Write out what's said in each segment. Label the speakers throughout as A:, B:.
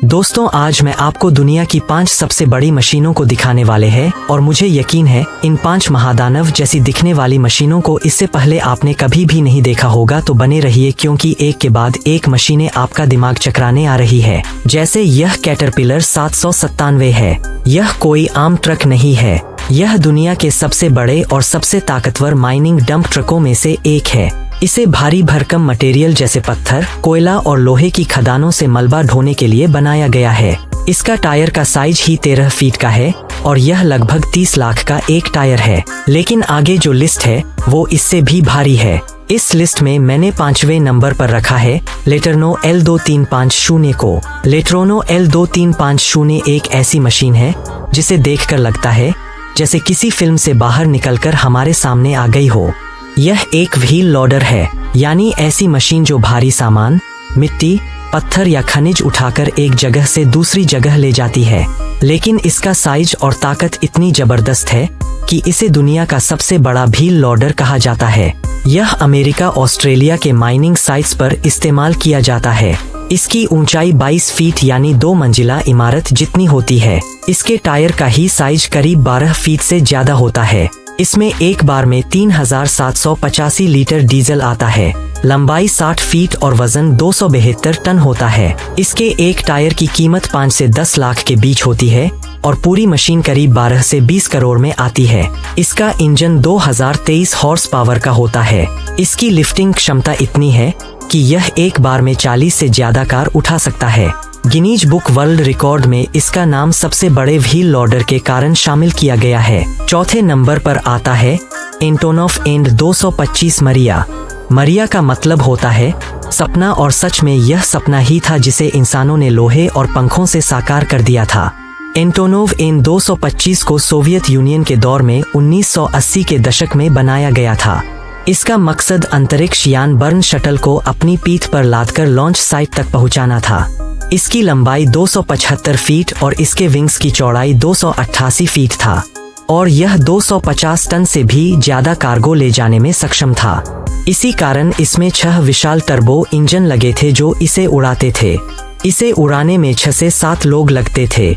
A: दोस्तों, आज मैं आपको दुनिया की 5 सबसे बड़ी मशीनों को दिखाने वाले हैं और मुझे यकीन है इन 5 महादानव जैसी दिखने वाली मशीनों को इससे पहले आपने कभी भी नहीं देखा होगा। तो बने रहिए क्योंकि एक के बाद एक मशीनें आपका दिमाग चकराने आ रही है। जैसे यह कैटरपिलर 797 है। यह कोई आम ट्रक नहीं है। यह दुनिया के सबसे बड़े और सबसे ताकतवर माइनिंग डंप ट्रकों में से एक है। इसे भारी भरकम मटेरियल जैसे पत्थर, कोयला और लोहे की खदानों से मलबा ढोने के लिए बनाया गया है। इसका टायर का साइज ही 13 फीट का है और यह लगभग 30 लाख का एक टायर है। लेकिन आगे जो लिस्ट है वो इससे भी भारी है। इस लिस्ट में मैंने 5वें नंबर पर रखा है लेटरनो L2350 को। लेटरनो L2350 एक ऐसी मशीन है जिसे देखकर लगता है जैसे किसी फिल्म से बाहर निकलकर हमारे सामने आ गई हो। यह एक व्हील लोडर है, यानी ऐसी मशीन जो भारी सामान, मिट्टी, पत्थर या खनिज उठाकर एक जगह से दूसरी जगह ले जाती है। लेकिन इसका साइज और ताकत इतनी जबरदस्त है कि इसे दुनिया का सबसे बड़ा व्हील लोडर कहा जाता है। यह अमेरिका, ऑस्ट्रेलिया के माइनिंग साइट्स पर इस्तेमाल किया जाता है। इसकी ऊंचाई 22 फीट यानी 2 मंजिला इमारत जितनी होती है। इसके टायर का ही साइज करीब 12 फीट से ज्यादा होता है। इसमें एक बार में 3785 लीटर डीजल आता है। लंबाई 60 फीट और वजन 272 टन होता है। इसके एक टायर की कीमत 5 से 10 लाख के बीच होती है और पूरी मशीन करीब 12 से 20 करोड़ में आती है। इसका इंजन 2023 हॉर्स पावर का होता है। इसकी लिफ्टिंग क्षमता इतनी है कि यह एक बार में 40 से ज्यादा कार उठा सकता है। गिनीज बुक वर्ल्ड रिकॉर्ड में इसका नाम सबसे बड़े व्हील लोडर के कारण शामिल किया गया है। चौथे नंबर पर आता है एंटोनोव N225 मरिया। मरिया का मतलब होता है सपना, और सच में यह सपना ही था जिसे इंसानों ने लोहे और पंखों से साकार कर दिया था। एंटोनोव N225 को सोवियत यूनियन के दौर में 1980 के दशक में बनाया गया था। इसका मकसद अंतरिक्ष यान बर्न शटल को अपनी पीठ पर लादकर लॉन्च साइट तक पहुंचाना था। इसकी लंबाई 275 फीट और इसके विंग्स की चौड़ाई 288 फीट था और यह 250 टन से भी ज्यादा कार्गो ले जाने में सक्षम था। इसी कारण इसमें 6 विशाल टर्बो इंजन लगे थे जो इसे उड़ाते थे। इसे उड़ाने में 6 से 7 लोग लगते थे।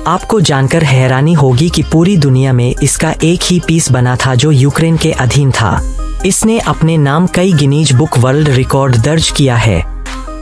A: आपको जानकर हैरानी होगी कि पूरी दुनिया में इसका एक ही पीस बना था जो यूक्रेन के अधीन था। इसने अपने नाम कई गिनीज बुक वर्ल्ड रिकॉर्ड दर्ज किया है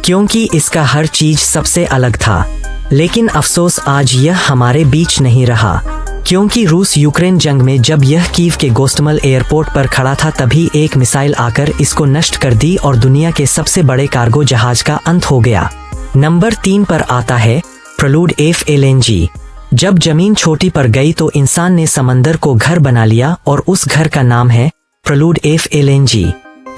A: क्योंकि इसका हर चीज सबसे अलग था। लेकिन अफसोस आज यह हमारे बीच नहीं रहा, क्योंकि रूस यूक्रेन जंग में जब यह कीव के गोस्टमल एयरपोर्ट पर खड़ा था तभी एक मिसाइल आकर इसको नष्ट कर दी और दुनिया के सबसे बड़े कार्गो जहाज का अंत हो गया। नंबर 3 पर आता है प्रेलूड FLNG। जब जमीन छोटी पड़ गई तो इंसान ने समंदर को घर बना लिया और उस घर का नाम है प्रेलूड FLNG।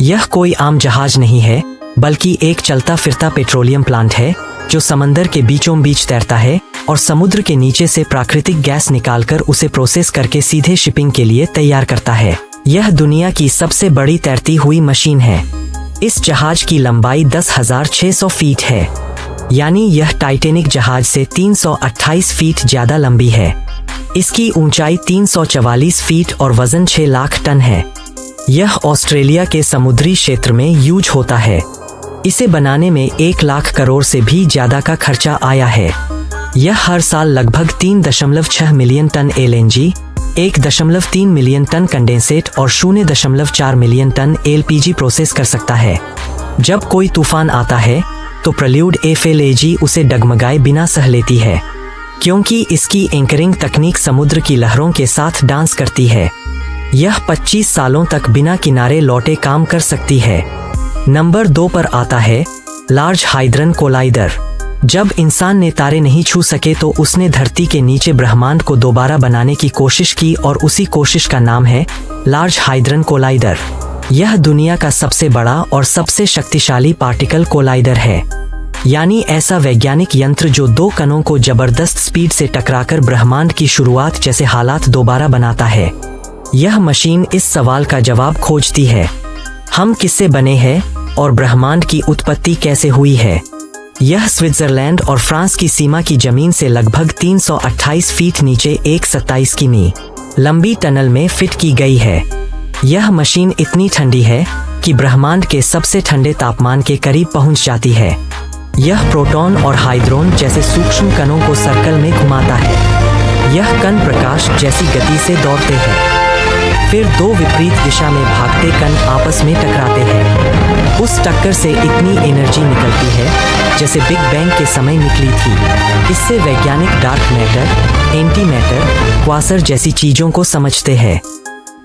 A: यह कोई आम जहाज नहीं है बल्कि एक चलता फिरता पेट्रोलियम प्लांट है जो समंदर के बीचों बीच तैरता है और समुद्र के नीचे से प्राकृतिक गैस निकालकर उसे प्रोसेस करके सीधे शिपिंग के लिए तैयार करता है। यह दुनिया की सबसे बड़ी तैरती हुई मशीन है। इस जहाज की लंबाई 10,600 फीट है, यानी यह टाइटैनिक जहाज से 328 फीट ज्यादा लंबी है। इसकी ऊंचाई 344 फीट और वजन 6 लाख टन है। यह ऑस्ट्रेलिया के समुद्री क्षेत्र में यूज होता है। इसे बनाने में 1 लाख करोड़ से भी ज्यादा का खर्चा आया है। यह हर साल लगभग 3.6 million tonne LNG, 1.3 million tonne condensate और 0.4 मिलियन टन LPG प्रोसेस कर सकता है। जब कोई तूफान आता है तो प्रेलूड FLNG उसे डगमगाए बिना सह लेती है, क्योंकि इसकी एंकरिंग तकनीक समुद्र की लहरों के साथ डांस करती है। यह 25 सालों तक बिना किनारे लौटे काम कर सकती है। नंबर 2 पर आता है लार्ज हाइड्रन कोलाइडर। जब इंसान ने तारे नहीं छू सके तो उसने धरती के नीचे ब्रह्मांड को दोबारा बनाने की कोशिश की और उसी कोशिश का नाम है लार्ज हाइड्रन कोलाइडर। यह दुनिया का सबसे बड़ा और सबसे शक्तिशाली पार्टिकल कोलाइडर है, यानी ऐसा वैज्ञानिक यंत्र जो 2 कणों को जबरदस्त स्पीड से टकराकर ब्रह्मांड की शुरुआत जैसे हालात दोबारा बनाता है। यह मशीन इस सवाल का जवाब खोजती है, हम किससे बने हैं और ब्रह्मांड की उत्पत्ति कैसे हुई है। यह स्विट्जरलैंड और फ्रांस की सीमा की जमीन से लगभग 328 फीट नीचे एक 27 किमी लंबी टनल में फिट की गई है। यह मशीन इतनी ठंडी है कि ब्रह्मांड के सबसे ठंडे तापमान के करीब पहुंच जाती है। यह प्रोटॉन और हाइड्रोन जैसे सूक्ष्म कणों को सर्कल में घुमाता है। यह कण प्रकाश जैसी गति से दौड़ते हैं। फिर दो विपरीत दिशा में भागते कण आपस में टकराते हैं। उस टक्कर से इतनी एनर्जी निकलती है जैसे बिग बैंग के समय निकली थी। इससे वैज्ञानिक dark matter, anti matter, Quasar जैसी चीजों को समझते हैं।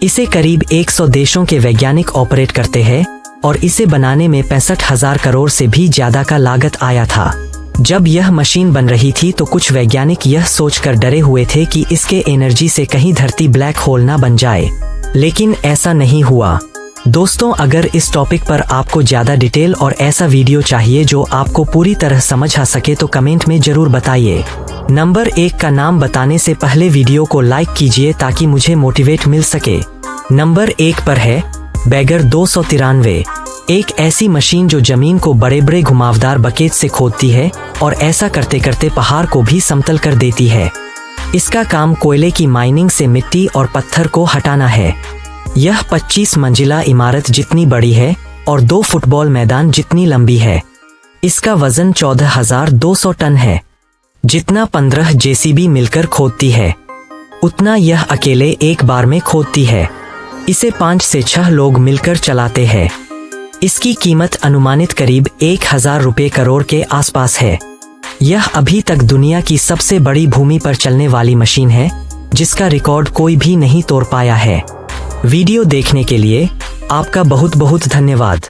A: इसे करीब 100 देशों के वैज्ञानिक ऑपरेट करते हैं और इसे बनाने में 65,000 करोड़ से भी ज्यादा का लागत आया था। जब यह मशीन बन रही थी तो कुछ वैज्ञानिक यह सोचकर डरे हुए थे कि इसके एनर्जी से कहीं धरती ब्लैक होल ना बन जाए, लेकिन ऐसा नहीं हुआ। दोस्तों, अगर इस टॉपिक पर आपको ज्यादा डिटेल और ऐसा वीडियो चाहिए जो आपको पूरी तरह समझ आ सके तो कमेंट में जरूर बताइए। नंबर 1 का नाम बताने से पहले वीडियो को लाइक कीजिए ताकि मुझे मोटिवेट मिल सके। नंबर 1 पर है बैगर 293, एक ऐसी मशीन जो जमीन को बड़े बड़े घुमावदार बकेट से खोदती है और ऐसा करते करते पहाड़ को भी समतल कर देती है। इसका काम कोयले की माइनिंग से मिट्टी और पत्थर को हटाना है। यह 25 मंजिला इमारत जितनी बड़ी है और 2 फुटबॉल मैदान जितनी लंबी है। इसका वजन 14,200 टन है। जितना 15 जेसीबी मिलकर खोदती है उतना यह अकेले एक बार में खोदती है। इसे 5 से 6 लोग मिलकर चलाते हैं। इसकी कीमत अनुमानित करीब 1,000 रुपये करोड़ के आसपास है। यह अभी तक दुनिया की सबसे बड़ी भूमि पर चलने वाली मशीन है जिसका रिकॉर्ड कोई भी नहीं तोड़ पाया है। वीडियो देखने के लिए आपका बहुत बहुत धन्यवाद।